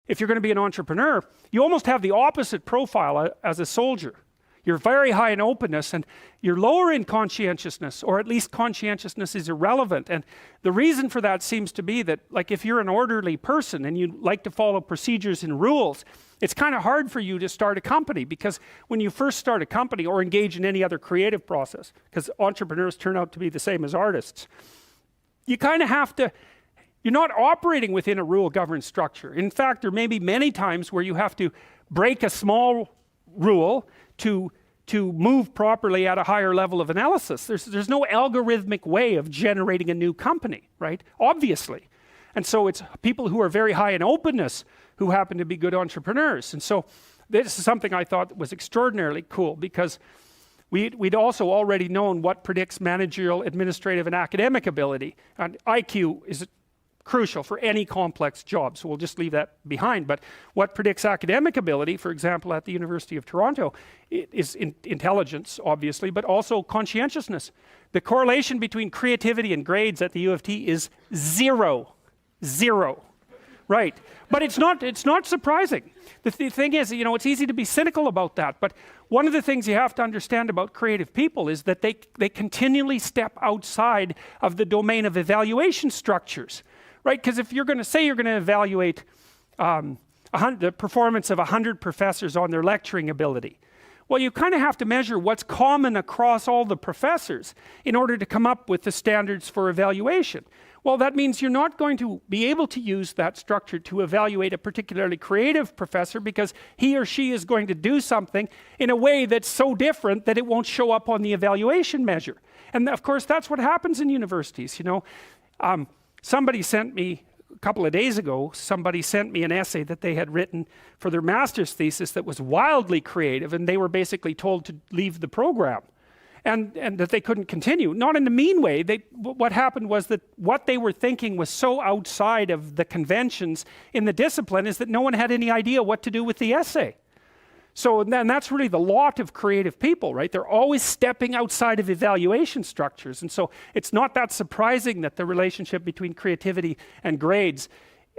if you're going to be an entrepreneur, you almost have the opposite profile as a soldier. You're very high in openness and you're lower in conscientiousness, or at least conscientiousness is irrelevant. And the reason for that seems to be that, like, if you're an orderly person and you like to follow procedures and rules, it's kind of hard for you to start a company, because when you first start a company or engage in any other creative process, because entrepreneurs turn out to be the same as artists, you kind of have to, you're not operating within a rule-governed structure. In fact, there may be many times where you have to break a small rule to move properly at a higher level of analysis. There's no algorithmic way of generating a new company, right? Obviously. And so it's people who are very high in openness who happen to be good entrepreneurs. And so this is something I thought was extraordinarily cool, because we'd also already known what predicts managerial, administrative, and academic ability. And IQ is crucial for any complex job, so we'll just leave that behind. But what predicts academic ability, for example, at the University of Toronto, is intelligence, obviously, but also conscientiousness. The correlation between creativity and grades at the U of T is zero. Right? But it's not surprising. The thing is, you know, it's easy to be cynical about that, but one of the things you have to understand about creative people is that they continually step outside of the domain of evaluation structures. Right? Because if you're going to say you're going to evaluate the performance of 100 professors on their lecturing ability, well, you kind of have to measure what's common across all the professors in order to come up with the standards for evaluation. Well, that means you're not going to be able to use that structure to evaluate a particularly creative professor, because he or she is going to do something in a way that's so different that it won't show up on the evaluation measure. And of course, that's what happens in universities, you know. Somebody sent me, a couple of days ago, somebody sent me an essay that they had written for their master's thesis that was wildly creative, and they were basically told to leave the program and that they couldn't continue. Not in a mean way. What happened was that what they were thinking was so outside of the conventions in the discipline is that no one had any idea what to do with the essay. So then that's really the lot of creative people, right? They're always stepping outside of evaluation structures. And so it's not that surprising that the relationship between creativity and grades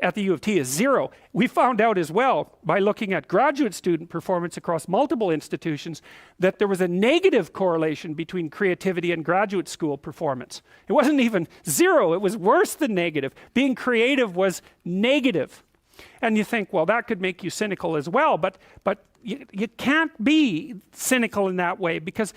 at the U of T is zero. We found out as well, by looking at graduate student performance across multiple institutions, that there was a negative correlation between creativity and graduate school performance. It wasn't even zero, it was worse than negative. Being creative was negative. And you think, well, that could make you cynical as well, but you can't be cynical in that way, because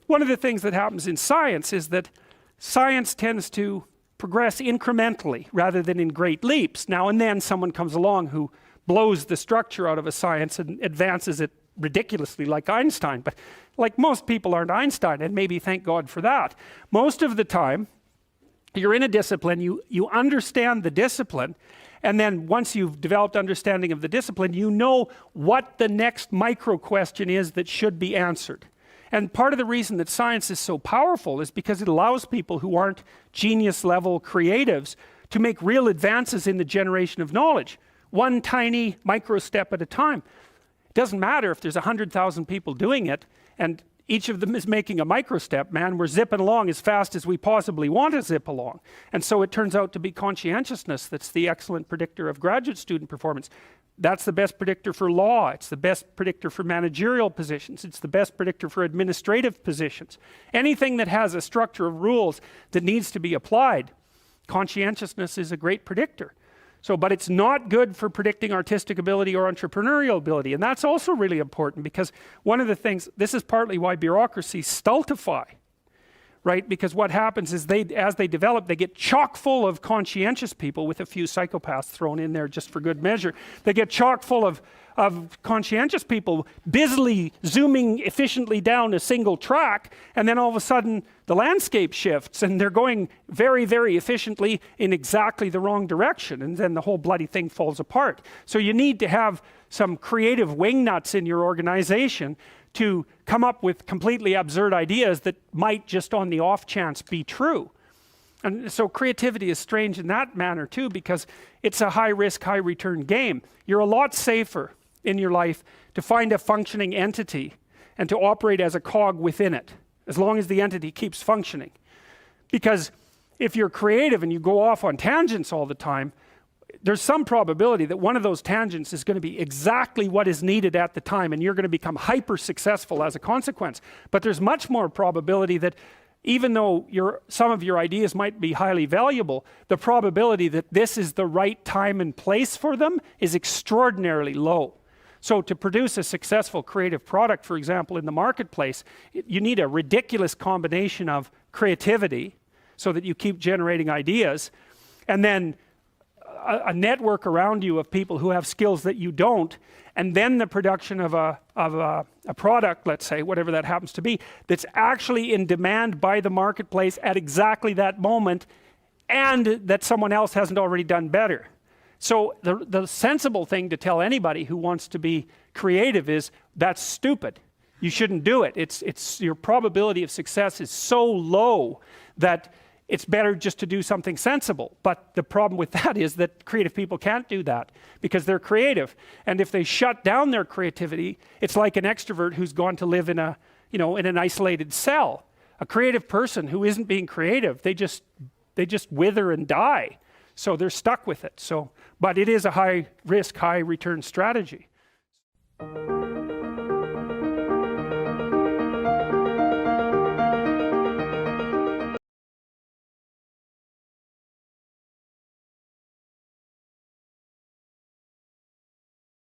one of the things that happens in science is that science tends to progress incrementally rather than in great leaps. Now and then someone comes along who blows the structure out of a science and advances it ridiculously, like Einstein. But like, most people aren't Einstein, and maybe thank God for that. Most of the time, you're in a discipline, you understand the discipline, and then once you've developed understanding of the discipline, you know what the next micro question is that should be answered. And part of the reason that science is so powerful is because it allows people who aren't genius level creatives to make real advances in the generation of knowledge, one tiny micro step at a time. It doesn't matter if there's 100,000 people doing it and each of them is making a micro step, man. We're zipping along as fast as we possibly want to zip along. And so it turns out to be conscientiousness that's the excellent predictor of graduate student performance. That's the best predictor for law. It's the best predictor for managerial positions. It's the best predictor for administrative positions. Anything that has a structure of rules that needs to be applied, conscientiousness is a great predictor. So, but it's not good for predicting artistic ability or entrepreneurial ability. And that's also really important, because one of the things, this is partly why bureaucracies stultify, right? Because what happens is as they develop, they get chock full of conscientious people, with a few psychopaths thrown in there just for good measure. They get chock full of conscientious people busily zooming efficiently down a single track, and then all of a sudden the landscape shifts and they're going very, very efficiently in exactly the wrong direction, and then the whole bloody thing falls apart. So you need to have some creative wingnuts in your organization to come up with completely absurd ideas that might just on the off chance be true. And so creativity is strange in that manner too, because it's a high risk, high return game. You're a lot safer in your life to find a functioning entity and to operate as a cog within it, as long as the entity keeps functioning. Because if you're creative and you go off on tangents all the time, there's some probability that one of those tangents is going to be exactly what is needed at the time, and you're going to become hyper successful as a consequence. But there's much more probability that even though some of your ideas might be highly valuable, the probability that this is the right time and place for them is extraordinarily low. So to produce a successful creative product, for example, in the marketplace, you need a ridiculous combination of creativity so that you keep generating ideas, and then a network around you of people who have skills that you don't, and then the production of a product, let's say, whatever that happens to be, that's actually in demand by the marketplace at exactly that moment, and that someone else hasn't already done better. So the sensible thing to tell anybody who wants to be creative is, that's stupid. You shouldn't do it. It's your probability of success is so low that it's better just to do something sensible. But the problem with that is that creative people can't do that because they're creative. And if they shut down their creativity, it's like an extrovert who's gone to live in an isolated cell. A creative person who isn't being creative, they just wither and die. So they're stuck with it. But it is a high risk, high return strategy.